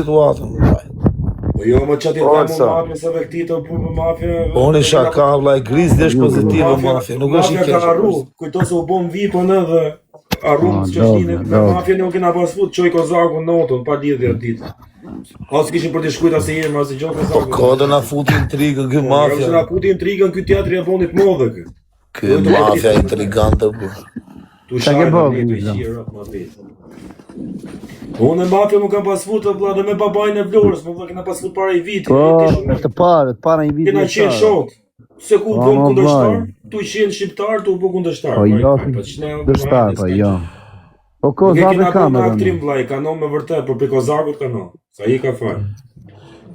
situatën. Po jo, më qatë i thamë mafja se dhe këti të punë më mafja... Unë isha ka vla e grizë dhe është pozitive mafja, nuk është i Mafja ka arru, kujto se u bom vipën edhe arru që është një me mafja në kena pas fut, qoj Kozaku notën, pa lidhja ditë. Asë kishin për të shkujta se jemë, asë i gjohë Kozaku. Po kodë na futi intrigën kë mafja. Jo, na futi intrigën kë teatri e bonit modhe kë. Kë mafja intrigante bu. Tu shajnë në të shira, ma betë. Unë e mafja më kam pas fut, dhe me babajnë e Vlorës, më dhe kena pas fut para i viti. Po, të para i viti. Kena qenë shok. Se ku u bëm kundërshtar, tu qenë shqiptar, tu u bëm kundërshtar. Po jo, kundërshtar, po jo. Po Kozak e kam edhe. Aktrim vllai, kanon me vërtet, por për Kozakut kanon. Sa i ka fal.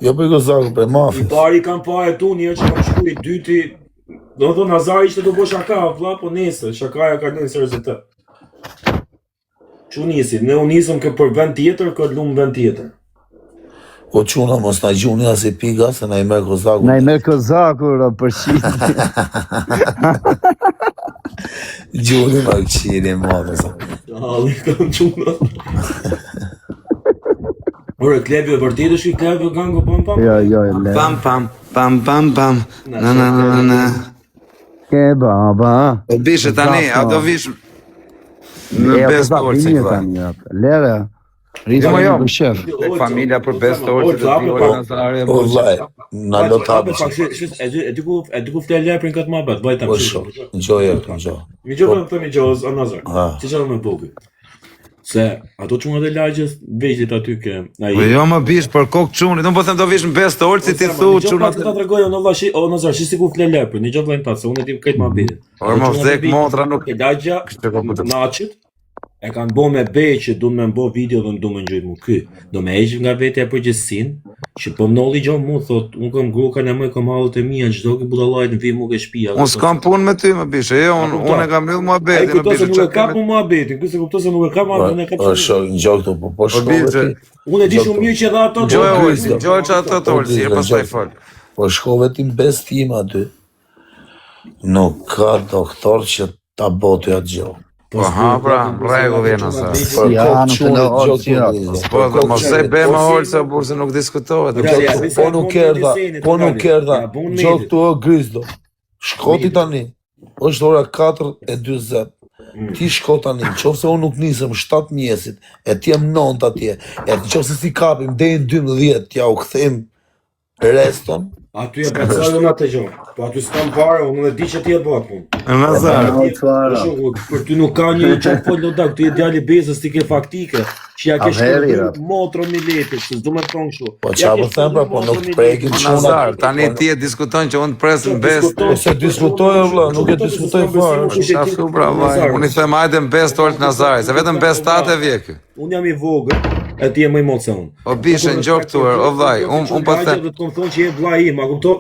Jo për Kozakut, për mafjës. I pari kam pa e tu, një që kam shku i dyti. Do të thonë Nazari ishte do bo shaka, vlla, po nese, shakaja ka një seriozitet. Çu nisi, ne u nisëm kë për vend tjetër, kë lumë vend tjetër. O quna mos na gjuni as i piga, se na i merë Kozaku. Na i merë Kozaku, për qitë. Gjuni ma këqiri, madhe sa. Halli, kam quna. Ore, klebi e vërtit është i klebi e gangu pam pam? Jo, le. Pam pam, pam pam pam, na. Ke baba. O bishe tani, a do vish në best orë si këta. Lere. Rritë Jo, për shef. Tek familja për best orë që të tjua Nazare. O vlaj, na lotabe që. E dy ku fle leprin këtë mabet, bajta Po më shumë, në gjoj e këtë në gjoj. Mi gjoj të thëmi gjoj, o Nazar, që që me buki? Se ato quna dhe lagjës veqit aty ke... Po jo më bish për kokë quni, do më po them do vish në best orë si ti thu quna të... Të tregoj, o Nazar, shi si ku fle leprin, një gjoj vlajnë tatë, se unë e tim këtë mabetin. Orë më vdek motra nuk... E lagja, naqit, e kanë bo me bej që du me bo video dhe du me njëjt mu ky. Do me eqim nga vetja përgjësin, që po mnolli gjo mu, thot, unë kam gru kanë e mëj kam halët e mija, gjdo ki budalajt në vi mu ke shpia. Unë s'kam pun me ty më bishe, jo, unë e kam lidh mua beti, më bishe. Nuk e kap mu mua beti, këse kupto se nuk e kap mua beti, O shok, në gjoj këtu, po shkove ti. Unë e di shumë mirë që dha ato Gjoj e olsi, gjoj që ato të olsi, e pas taj fol. Po shkove ti në best tim aty. Nuk ka doktor që ta botu atë gjoj. Po ha, pra, regull e Nazar. Po, dhe mos e be më olë se burse nuk diskutohet. Po nuk erda, gjoj këtu o grizdo. Shkoti tani, është ora 4:40. Ti shko tani, qofë se unë nuk nisëm 7 mjesit, e ti jem 9 atje, e qofë se si kapim dhe në 12, tja u këthim reston. Aty e përcajnë në atë gjohë, po aty s'kam pare, unë e di që ti e bëtë punë. Nazar. Për ty nuk ka një që folë në dak, ty e djali bezës, ti ke faktike, që ja ke shkërdu motrën miletit, që s'du me thonë shu. Po qa për them, po nuk prekin quna. Nazar, tani ti e diskuton që unë presë në best. Po se diskutoj, vla, nuk e diskutoj farë. Shaftu, bra, vaj. Unë i them ajde në best orë të Nazari, se vetëm best tate vjekë. Unë jam i vogël, e ti e më emocion. O bishe në gjokë tuër, o vaj, unë po them...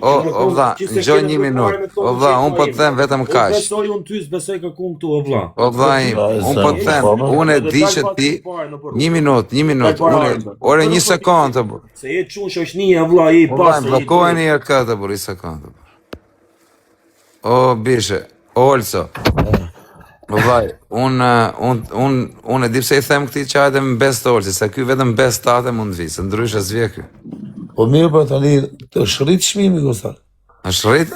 O vla, në gjoj 1 minutë, o vla, unë po them vetëm kash. Besoj unë ty, besoj ka kumë këtu, o vla. O vla im, unë po them, unë e di që ti... 1 minutë, ore 1 sekundë, bur. Se je qunë shoshnia, vla, i pasë... O vla, blokojnë i këtë, bur, 1 sekundë, bur. O bishe, Olso. Po vaj, unë e di pse i them këti që hajde më best orë, se ky vetëm best tate mund të vi, se ndryshe s'vje ky. Po mirë për tani, të shrit shmimi, Kosak. A shrit?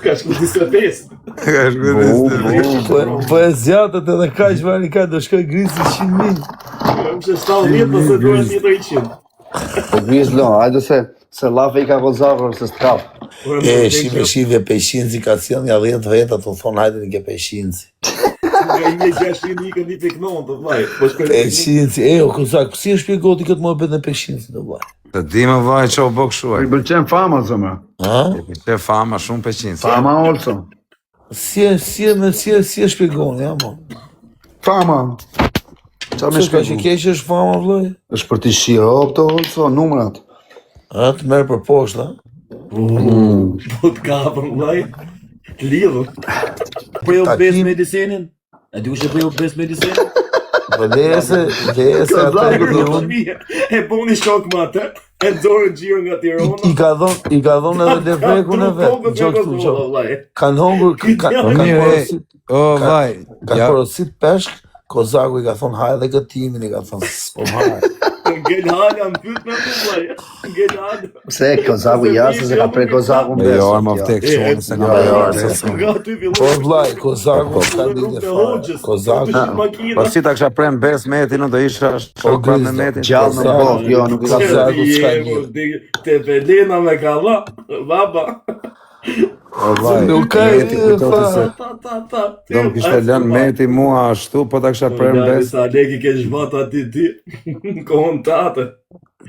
Ka shku 25. Ka shku 25. Po e zjatët edhe ka që mani ka, do shkoj grisi 100.000. Më që 70, po se duhet një të 100. Po grisë lo, hajde se lafe i ka Kozakër, se s'kap. E, shive pejshinci ka cilë një 10 veta, të thonë hajde një ke pejshinci. Nga i 600 ikën një piknon, të vlaj. Pejshinci, o Kosak, si e shpjegoti këtë më ebet në pejshinci, të vlaj? Të di më vaj që o bëk shuaj. I bëlqen fama, zëmë. I bëlqen fama, shumë peqinci. Fama olso. Si e shpjegoni, ja, mo? Fama. Qa me shka që keqë është fama, vlaj? është për t'i shihop të olso, numrat. A, të merë për poshtë, a? Po të kapën, vlaj. Të lidhën. Po jo bes medicinin? E di ku që po jo bes medicinin? Po lese ata e këtë unë. E boni shok më atë, e dorën gjirë nga Tirana. I ka dhon edhe levrekun e vetë. Kanë hongur, O vaj. Ka porosit peshk, Kozaku i ka thonë hajë dhe këtimin, i ka thonë s'po hajë. Ngel hala më pyet me vllai. Ngel hala. Pse Kozaku jashtë se ka prej Kozaku në Jo, më vtek shumë se nga Nga ty Po fillon. vllai, Kozaku ka lidhje fare. Kozaku. Po si ta kisha prem bes Meti, nuk do isha shokpat me Metin. gjallë në bot, jo, nuk i ka Kozaku s'ka lidhje. Te Belena me kalla, baba. O vllai, Nuk ka Meti lidhje kujtohet se fare. do më kishte lënë Meti mua ashtu, po ta kisha prem bes. Sa leki ke zhvat aty ti. Kohën tate.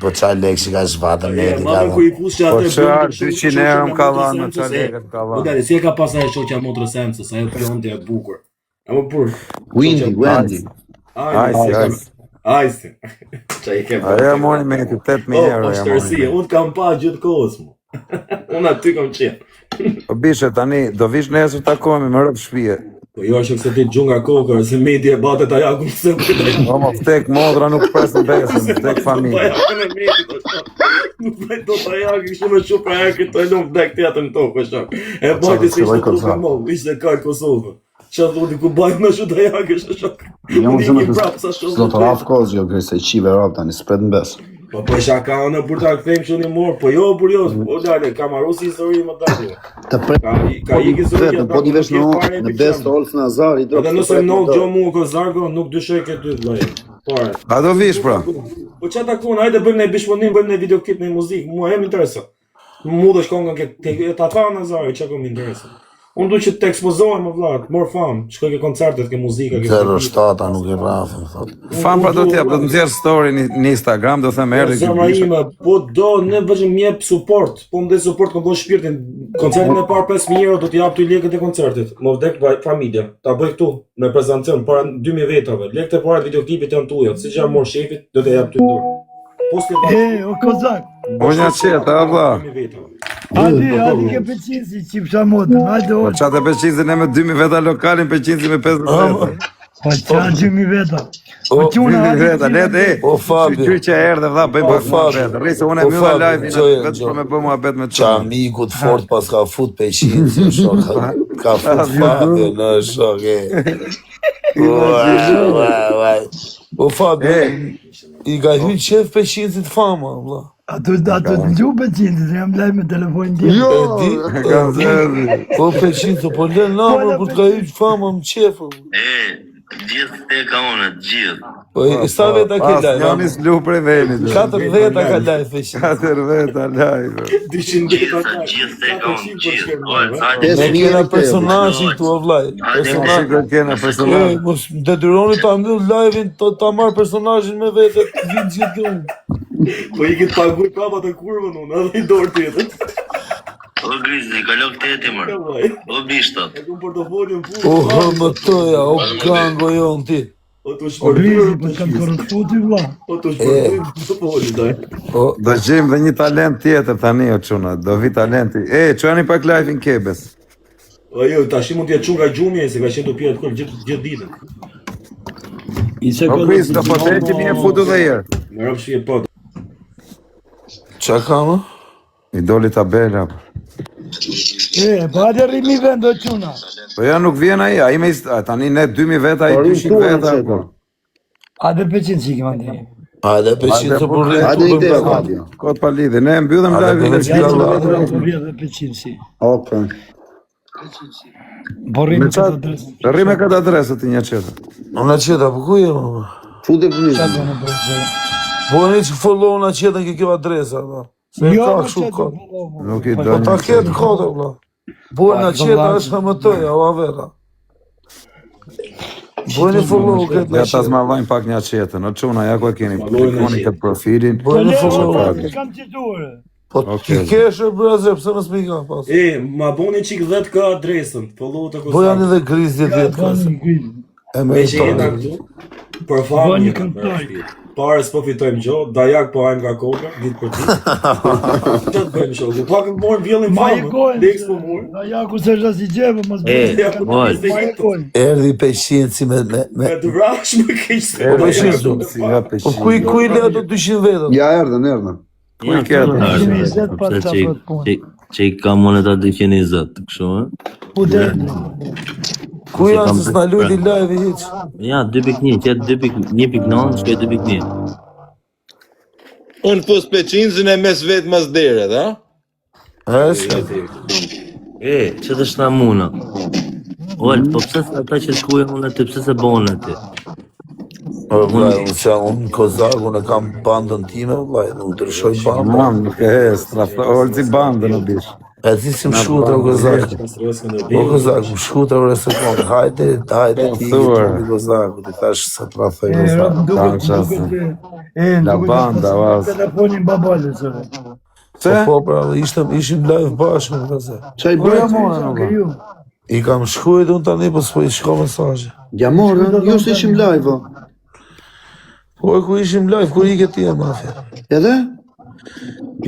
Po qa lek që ka zhvatën Meti ka Mama ku i fush që Po atë çfarë 200 euro më ka dhënë në çalekët ka Po dhënë. dali, si e ka pas ajo shoqja motrës Semse, sa ajo pjonte e bukur. Apo pur. Wendy. Ajsi. Qa i ke Ajo e mori Meti 8000 euro Po ja shtërsi, mori. unë kam pa gjithë kohës mu. Unë aty kam qenë. Po bishe tani, do vish nesër takohemi më rëp shtëpie. Po jo është se ti gjunga kokër, se medi e batet aja ku se më Po më vtek modra nuk presën besën, vtek familje. Nuk vajt do të aja, kështu me shumë pra herë këtë e lumë vdek tjetër në tokë, është shak. E bajti si ishte tukë më, ishte kajtë Kosovë. Që thuti ku bajt me shumë të aja, kështë shak. Jo, më Unë i prapë sa s'do shumë. të rafë kohës, jo, grej i qive rap tani, s'pret në bes. Po shaka në për ta këthejmë që një morë, po jo, për jo, o dale, ka marru si histori më dali. Të pret, Ka i histori po t'i vesh në bes të olës në azar, i Edhe nëse nuk gjo mu Kozarko, nuk dyshoj këtë dy vllai. Pare. A do vish pra? Po çfarë takon, hajde bëjmë ne bishponim, bëjmë ne videoklip në muzikë, mua e më intereson. Mu do shkon nga ke tatuar në Zari, çka më intereson. Unë du që të ekspozohem më vllai, mor fam, shkoj ke koncertet, ke muzika, ke Zero shtata nuk e rafën, thot. Fan pra do t'jap, do të nxjerr story në Instagram, do them erdhi ti Zemra bishe. ime, po do ne vëzhgim më jep support, po më dhe support kom bon shpirtin. Koncertin e parë 5000 euro do t'i jap ty lekët e koncertit. Më vdek familja. Ta bëj këtu me prezantacion para 2000 vetave. Lekët e para të videoklipit janë tuja. Siç jam mor shefit, do t'i jap ty në dorë. Posti O Kozak, Bonja qeta, vlla. 2000 vetave. hadi ke pëqinsi qipsha modën, hajde Po o. çate 500 ne me 2000 veta lokalin, 500 me 50 veta. Po qa 2000 veta. O, Po quna 2000 hadi veta, le të. O Fabio, Qyr që erdhe vlla, bëjmë pak Fabio. muhabet. Rri se unë e O, mbylla Fabio, live-in gjoja, vetëm gjoja. për me bë muhabet me qa çfarë. amikut fort pas ka fut 500, shok, ka fut Fabio në shok, e. Uaj. O Fabio, i ka hynë qef 500 fama, vlla. Ato të gju pëqinsi, se jam laj me telefonin tjetë. Jo, Kam zëri. po 500, po lën namër për të ka hynë fama më qefë. Gjithë te ka unë, gjithë. Po i sa veta ke As jam lajë? is lu prej venit. 4 veta ka lajë 500. 4 veta live. 200 veta. Gjithë te ka unë, gjithë. Ne kena personazhin këtu o vllai. Personazh. Shikoj kena E, personazh. mos më detyroni ta mbyll live-in, ta marr personazhin me vete, vinë gjithë unë. Po i këtë paguj prapa të kurvën unë, edhe i dorë tjetër. O Grizni, kalo këteti mërë. O bishtat. E kom portofolin punë. O hëmë toja, o gango jon ti. O të O blizi, shpërtyrë po kam korresputi vla. O të shpërtyrë portofolin, daj. O, Do gjejmë dhe një talent tjetër tani o çuna, do vi talenti. Çani pak live-in kebes. O jo, tash mund t'ja çun nga gjumi, se ka qenë të pjerë të gjithë ditën. O Chris, do po të që një futu dhe herë. Më rëmë shvije po. qa ka më? I doli tabela. Po hadi rrimi vend o quna. Po ja nuk vjen ai me tani ne 2000 veta, ai 200 veta. Hadi pëqinsi kemë andi. Hajde 500 të përri. Hajde i te, Fabio. Kot pa lidhje, ne mbyllëm A, live-in dhe dhe Ja, Allah. Po rrje dhe pëqinsi. Oke. Po rrimi këtë adresën. Rri me këtë adresë ti një çetë. Unë qeta, po ku je më? Fute për Qa një. do në bërë? Po në që follow në qeta ke kjo adresa, da. Se Jo, ka po shumë qa do kod. follow, Nuk i po, do Po një ta ketë qetë. kodë, vla. Po në qeta është hëmë toja, o avera. Bëjnë follow këtë në Ja ta qeta. zmallojnë pak një qetë. Në çuna ja ku e keni. Zmallojnë Koni qetë. këtë profilin. Bëjnë Le, follow. po, kam qituar. Po Okej. ti keshe brazer, pëse nësë mi ka pas. Ma boni qik 10 ka adresën, follow të Po janë Kozak. edhe grizje vjetë Bani kasë. grim. E Me me që jena këtu, për famë Bani jena, këntoj. pare s'po fitojmë gjo, dajak po hajmë nga koka, ditë për ditë. Që të bëjmë shoku, pak më morë vjellin Ma e famë, gojnë. leks po morë. Da ja ku se rrasi gjebë, mos bërë. Ja, po oj. Ma e gojnë. Erdi 500 si me... Me të vrash më keq se Po, dajak shizu. do Si ha Po peshin. kuj le ato 200 vetët? Ja, erdhen. Ku i ketë? 220 pas qa për punë. Që i ka moneta 220, kështu, Po dhe. Ku janë se s'na lujti live i hiq? Ja, 2.1, tjetë 1.9, shkoj 2.1. Unë fus peqinzën e mes vetë mas deret, ha? Që të shna muna. Ol, po pse se ata që shkujen unë aty, pse se bon aty? Unë kozak, unë kam bandën time, vlaj, nuk ndryshoj bandën. Mam, nuk e strafta, olëci bandën në bish. E ti si më shkuta o kozak. O kozak, më shkuta o resekond. Hajde ti i kozak, ti thash se trafej kozak. La banda, vaz. Telefonin babalës, Po, pra, ishim live bashkë, kozak. Qaj bëjt? I kam shkujt unë tani, po s'po i shko mesazhe. Ja morën, jo se ishim live, o. Po e ku ishim live, ku i këti e mafja? Edhe?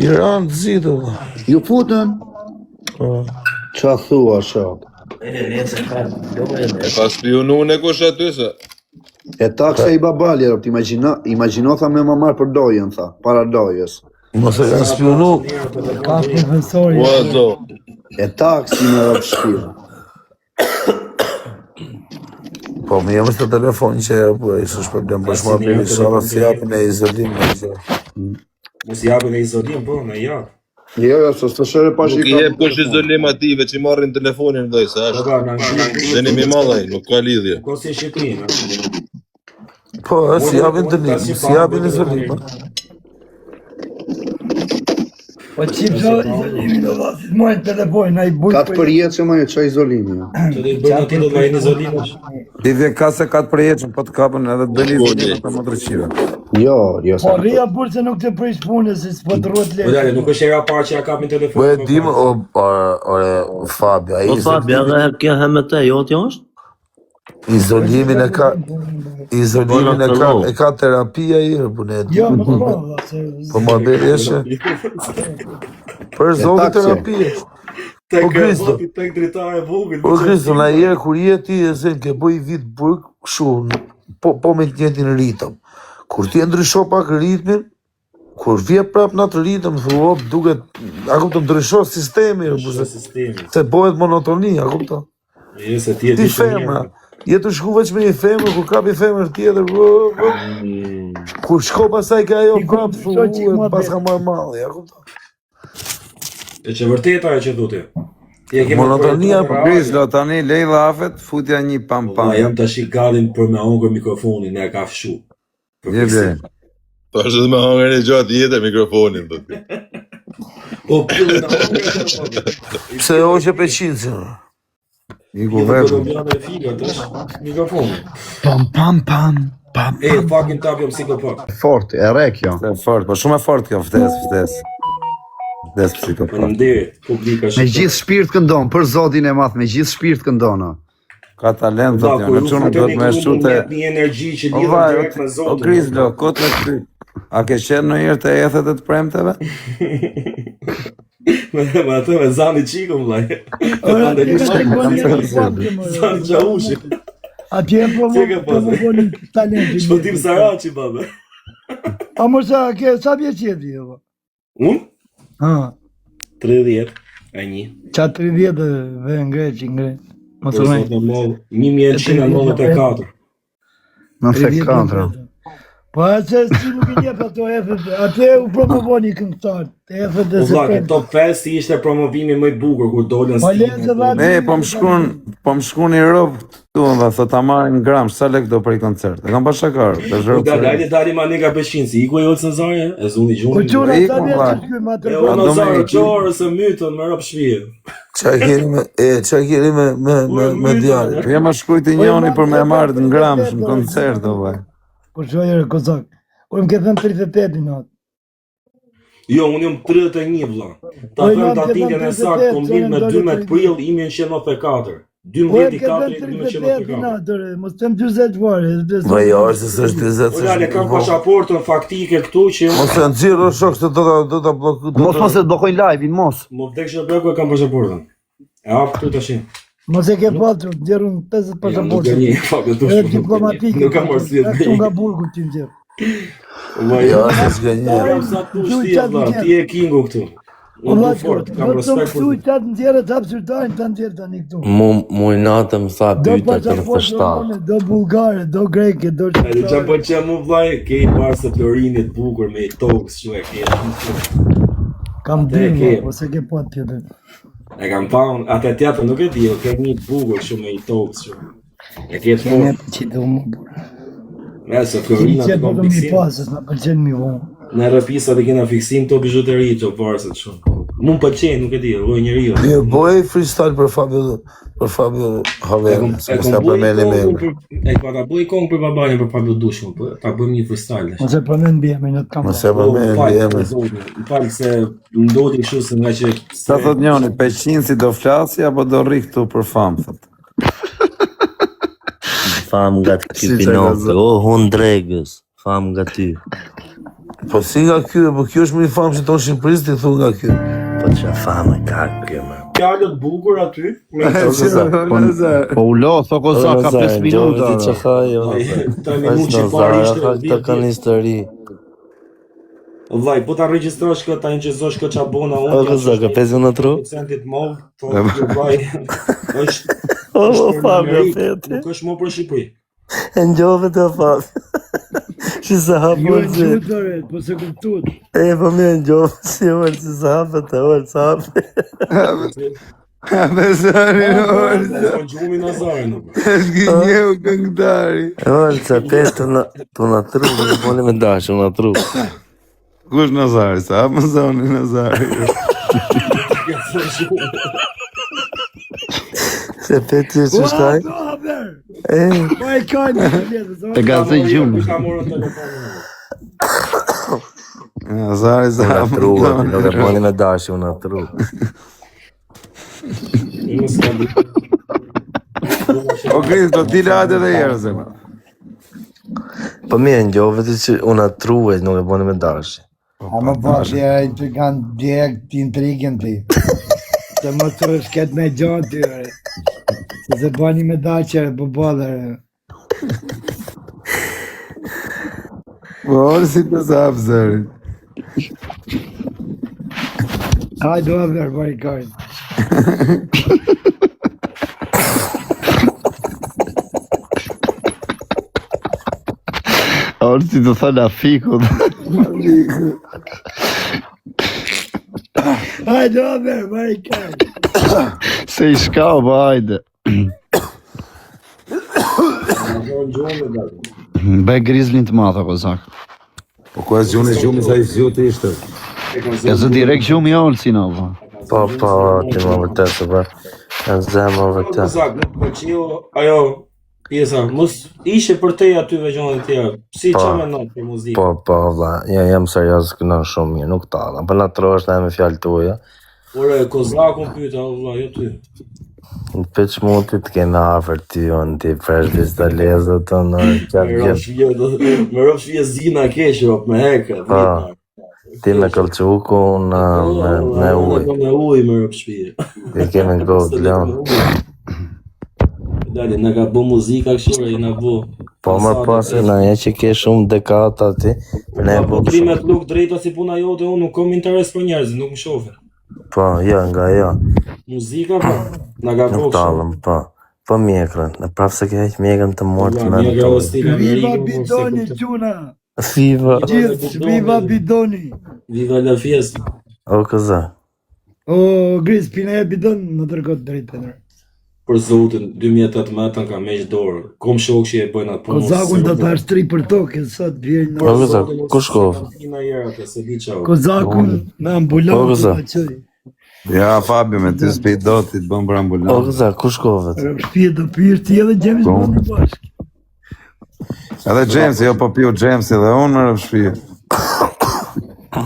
Iran të zitë, o. Ju futën? Qa thua, shok? E ka spionu në kush aty, se? E takse i babali, rëpt, imagino tha me ma marë për dojën, tha, para dojës. Mos e kanë spionu. Ka profesori. Uazo. E taksi me rëpt shpirë. Po, më jam është të telefon që e po e ishë shpërblim, për shma për ishala si japin e izolim në izë. Mos japin e izolim, po, në japë. Jo, së të shërë pash Nuk i jep kush izolim ative që marrin telefonin dhe se është. Dënimi madhaj, nuk ka lidhje. Ko si Shqipërinë. Po, si japin të një, si japin izolim. Po qipë izolimi do vasit mojnë telefon, na i bujtë. Katë për jetë që ma e qa izolimi. Që të i bërë në ti do të vajnë izolim është. Ti vje ka se ka të përjeqën, po të kapën edhe të bëni izolim të më të rëqive. Jo, Po rria burë se nuk të prish punës, se s'po të rrët Po letë. dale, nuk është era parë që ja kapin telefon. Po e dim, ore, Fabia, Po Fabia, edhe kjo hemete, jo t'jo është? izolimin e ka terapia i, po ne e Jo, dim. më po, se... Po ma beri eshe. Për zonë terapia. Po Kristo, Tek dritare vogël. po Kristo, na jere kur je ti e zënë ke bëj vit burg, këshu, po me të njëtin ritëm. Kur ti e ndrysho pak ritmin, kur vje prap në atë ritëm, thua, duket, a kupto, ndrysho sistemi, se bëhet monotoni, a kupto. Ti femra, je të shku veç me një femër, kur kapi femër tjetër, kur shko pasaj ka ajo prap, thua, pas ka marrë malli, a kupto. E që vërteta e që du ti. Monotonia, Po Grislo, tani lej dhe afet, futja një pam-pam. Jam të shi gadin për me hongër mikrofonin, ne e ka fshu. Jebe. Po është dhe me hangër e gjatë jetë mikrofonin, dhe ti. Po pillin në hongër. pse o që peqinësi, I ku vetë. Kolombiane e figat, është mikrofonin. Pam. E, fucking tap jam psikopat. Fort, e re kjo. Se fort, po shumë e fort kjo, vdes. Vdes psikopat. Faleminderit, publika Me gjithë shpirt këndon, për zotin e math, me gjithë shpirt këndona. Ka talent, do t'jo, në qunë do të me shute... Një energji që O lidhën vaj, direkt me o Zotin. Grislo, kot me ty. A ke qenë në herë të ethet e të premteve? Me atë me zani qiku, vlaj. Zani Gjaushi. Atje e promovonin talentin. Shpëtim Saraci, babe. A mos sa vjeç je ti, jo? Unë? Ha, 30, e një. qa 30 dhe ngreç. Mos u me. 1194. 94. Po atë si nuk i njep ato atje u promovoni këngëtar. Efet dhe Po vlake, se. top 5 ishte promovimi më i bukur, kur dolën Po le se dha. Ne, po më shkun i rovë tu, dhe thot ta marrin gram, sa lek do për i koncert. E kam pa shakar, të zhërë Dajde dali ma nega beshin, si iku e olë Cezare, e zuni Po gjuni. qura I sa ku vjeç vaj. që ky ma të E unë në zarë qorë, se mytën, me rëpë shpije. qa keni me djarit. Po jema shkujt i njoni për me marrë në gram në koncert, o vaj. Po shojere kozak. Po më ke thënë 38 natë. Jo, unë jam 31 vlla. Ta Po, them jam datindjen e 38, saktë, po mbin me 12 prill 1994. Po e ke 12 thënë 38 natë, mos të më 40 vare. Ma jo, është se është 20. Po dale, kam pasaportën faktike këtu që Mos e nëzirë o shok se do ta bloku. Mos e të blokojnë live-in, mos. më vdek që bëku e kam pasaportën. E hap këtu tash. Mos e ke patur, djerun 50 pasaportë. Edhe diplomatike. Nuk kam arsye të Këtu nga burgu ti nxjerr. Jo, se s'gënjë. Sa tu shtia vlla, ti e kingu këtu. Unë du fort, kam respekt për ty. Të më tjere të absurdajnë të tjere të një këtu. Mu i natë më tha byta të në të shtatë. Do bulgare, do greke, do E du që po që mu vlaj, ke i parë se Florinit bukur me i tokës që e ke. Kam dyma, po se ke po tjetër. E kam paun, atë tjetër nuk e di, ke një bukur shumë me i tokës shumë. E ke të fort. Që do më burë. Me se Florina të kom fiksim. Pasës, në përqenë mi vonë. Në rëpisa të kena fiksim të bijuteri që varsët shumë. Mu më përqenë, nuk e di, rroj njëri jo. Jo, boj freestyle për Fabio Haveri, se më s'ka përmeni me emre. E ka ta bëj kongë për babanjë për Fabio Dushmë, ta bëjmë një freestyle. Mëse përmen bje me në të kamë. Mëse përmeni me emre. Më falë se ndodhi kështu se nga që... Sa thot njoni, peqin si do flasi apo do rri këtu për famë, thot? Fam nga të ky Pinokë, o hun dregës, fam nga ty. Po si nga kjo, po kjo është më i famë që tonë Shqipëris të i thu nga kjo. Po që fam e ka kjo, më. Fjallët bukur aty. Po ulo, tho kosa ka 5 minuta. Gjovi që ka jo. 3 minutë që parë ishte. Të kanë histori. Vllai, po ta regjistrosh këtë, ta inqizosh këtë çabona unë. O gëza, ka 5 minutë? Procentit mov, po vllai është... O Fabio, fete. Nuk është më për Shqipëri. E njove të Fabio. Që se hapë Jo e qutore, po se kuptut. E po me njove, si orë, që se hapë të orë, që hapë. Besari në orë, Po gjumi Nazari nuk. është gënjeu këngëtari. Orë, që petë të në tru, në poni me dashë, në tru. Kush Nazari, sa hapë më zoni Nazari. Se petë që shtaj. Ua, haber! E, Pa e ka një letës. Të ka thë gjumë. Ka morën telefonin. Nazari sa në hapë tru, më zoni. nuk e poni me dashë, në tru. Unë s'ka di. O Kris, do t'i late dhe jero se ma. Po me njove të që unë truhe, nuk e poni me dashë. A më pas e të kanë djekë të intrigën ti. Të më të rëshket me gjatë tyre. Se se bani me daqere për balere. Po orë si të sapë zërin. Hajdo haber, bari kajnë. Orë si të thënë a fiku. Hajdo haber, bari kajnë. Se i shka o ba hajde. Bëj grizlin të matha, kozak. Po ku e gjumi sa i zjutë ishte. E zë direkt gjumi olë si në, ba. Po, ti më vërtet se për. Në zemë vërtet. Kozak, nuk po qiu, ajo pjesa, mos ishe për te aty veçonë të tjera. Si që me nëtë për muzikë? Po, vla, jam serios këna shumë mirë, nuk ta. Po në trosh në e me fjallë tuja. Ore, Kozakun pyta, vlla, jo ty. Në pëç mund të kena afer ty, unë ti fresh vizda lezë të në qatë gjithë. Me rëpë shvije zina keshë, me heka. Ti me këllquku, unë me uj. Me uj me rëpë shvije. I kemi në godë leon. Dali, në ka bo muzika këshure, i në bo. Po më pasë, në e që ke shumë dekata ti, ne Po trimet luk drejta si puna jote, unë nuk kom interes për njerëzit, nuk më shofe. Po, jo, nga jo. Muzika, po, në ka bo Nuk talëm, po. Po mjekrën, në prafë se ke heq mjekrën të mortë me në tonë. Viva bidoni, quna! Viva. Gjithë, viva bidoni! Viva la fiesta. O, këza. O, Gris, pina e bidon në tërkot drejt për nërë. Për zotin, 2018 ka meq dorë. Kom shok që e bëjnë atë punë. Kozakun do të ashtri për tokë, sot vjen në... Po, këza, ku shkove? Kozakun me ambulantë Po, këza. të qëj. Ja, Fabio, me ty s'pi do ti të bëm për O, ambulancë. këza, ku shkove? Shpije do pyrë ti edhe James Bond i bashkë. Edhe James, jo po piu James edhe unë në rëpshpije.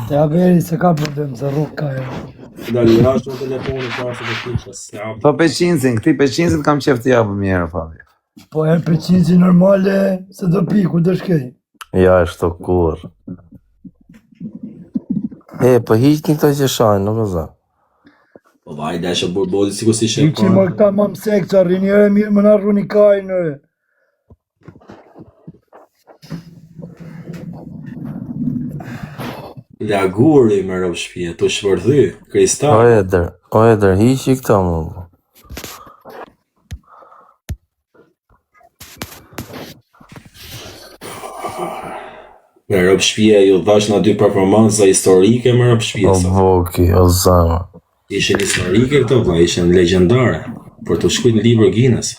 Te averi se ka problem, se rrug ka e. Dali, rashtë në telefoni, pasë të kuqës. Po peqinësin, këti peqinësit kam qef të japë mjerë, Fabio. Po e për qinësi normale, se do pi, ku do shkej. Ja, është të kur. E, po hiqni këto që shajnë, nuk këza. Po vaj, deshe burbodi, si ku si I shep që më këta mam seksa, rinjere mirë më narru një kajnë. Laguri me rob shtëpia, të shpërthy, kristal. O Eder, hiqi këto më. Me rob shtëpia ju dhash na dy performanca historike me rob shtëpia. O Boki, o Zama. Ishin historike këto, vlla, ishin legjendare. Për të shkruajtur në libër Guinness.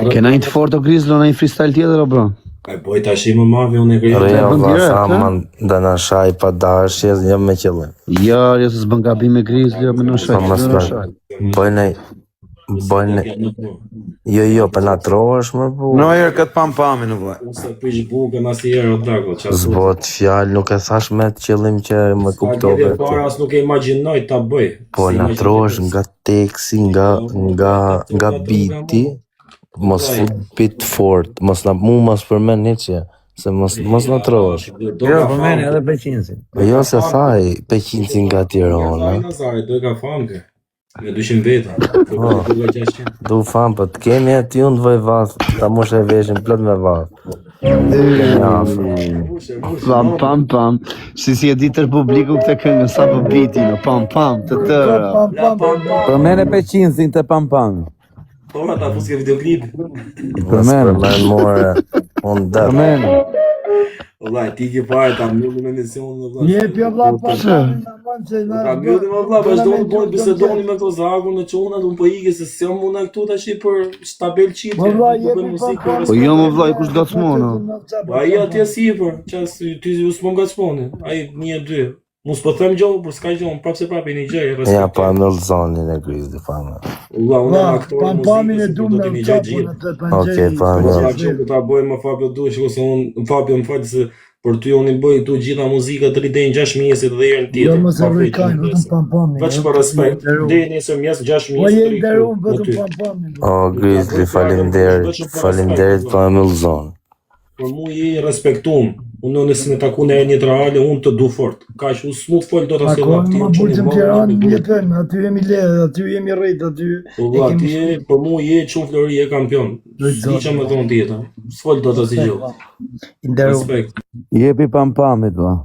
Kena një të fort o Grizzlo në një freestyle tjetër o bro? Ai boj tash më mavi unë e Reja vlla Saman, da na shaj pa dashje, jam me qëllim. Jo, se s'bën gabim me Grizzlo, me në shaj. Bëjnë, jo, për na trohesh më bu. No herë këtë pampamin u vllai. Unë se prish bukën asnjëherë o Dago, çfarë? Zbot fjalë, nuk e thash me të qëllim që më kuptove. Para as nuk e imagjinoj ta bëj. Po na trohesh nga teksti, nga biti. Mos fut bit fort, mos përmend hiç, se mos na trohesh. Jo, përmend edhe Peqinsin. Jo se thaj, Peqinsin nga Tirana. Do ka famke. Me 200 veta. Du fam, po të kemi aty unë të voj vath, ta mosh e veshin plot me vath. Pam. Si e ditër publiku këtë këngë, sa për biti, no, pam, të tëra. Përmene Peqinsin të pam. Po, ta fuske videoklip. Përmen more, unë dërë. Përmene. Vllai, ti ke parë ta mbyllim emisionin vllai. Jepi o vlla pa. Ta mbyllim vllai, vazhdoni të bisedoni me këto zakun në çuna, unë po ikë se s'jam unë këtu tash për tabel çiti. Po jo më vllai, kush gacmon? Ai atje sipër, ças ti ju s'mon gacmoni. Ai 1-2. Mos po them gjë, por s'ka gjë, prapse një gjë. Ja, pa në zonin e Grizzly, fama. Unë aktor Pampamin e du me u qapu në të Okej, pëngjeri. pa në. Që ta bëjmë më Fabio duhet, ose unë Fabio më falë se për ty unë i bëj këtu gjitha muzika të ridejnë 6 mjesit dhe herën tjetër. Jo më se rrikajnë, vetëm pampamin. Veç për respekt, deri nesër mjes 6 Po mjesit jenë deru, vetëm pampamin. O, Grizzly, faleminderit pa në zonë. Por mu je respektum. Unë nëse në taku në një reale, unë të du fort. Kaq, unë s'mut fol do ta Ako më bulqëm Tiranë, jetojmë, aty jemi lehë, aty jemi rrit, aty ti për mu je çun Flori e kampion. S'di çam më thon tjetër. S'fol do ta si gjë. Inderu. Respekt. Jepi pampamit, vlla.